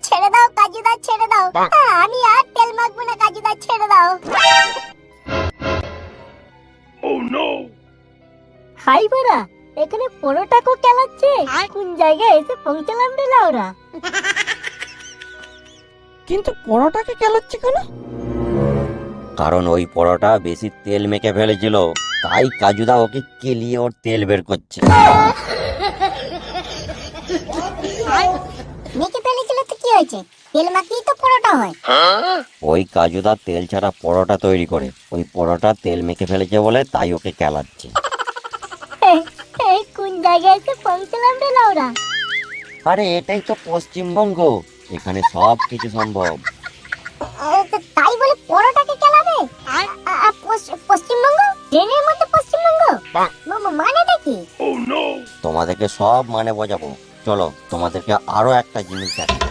ছেড়ে দাও কাজুদা, ছেড়ে দাও। আমি আর তেল মাখবো না কাজুদা, ছেড়ে দাও। হাই বাড়া, এখানে পরোটাকে কেলাচ্ছে। কোন জায়গায় এসে পৌঁছলাম রে লাউরা। কিন্তু পরোটাকে কেলাচ্ছে কেন? কারণ ওই পরোটা বেশি তেল মেখে ফেলেছিল, তাই কাজুদা ওকে কেলিয়ে ওর তেল বের করছে। মেখে ফেলেছিল তো কি হয়েছে? তেল মাখিয়ে তো পরোটা হয়। ওই কাজুদা তেল ছাড়া পরোটা তৈরি করে, ওই পরোটা তেল মেখে ফেলেছে বলে তাই ওকে কেলাচ্ছে। এই কোন জায়গায় এসে পৌঁছলাম রে লাউরা। আরে এটাই তো পশ্চিমবঙ্গ, এখানে সব কিছু সম্ভব। তাই বলে পরোটাকে কেলাবে? পশ্চিমবঙ্গ? ট্রেনের মধ্যে পশ্চিমবঙ্গ? মানেটা কি? তোমাদেরকে সব মানে বোঝাবো, চলো তোমাদেরকে আরো একটা জিনিস দেখাবো।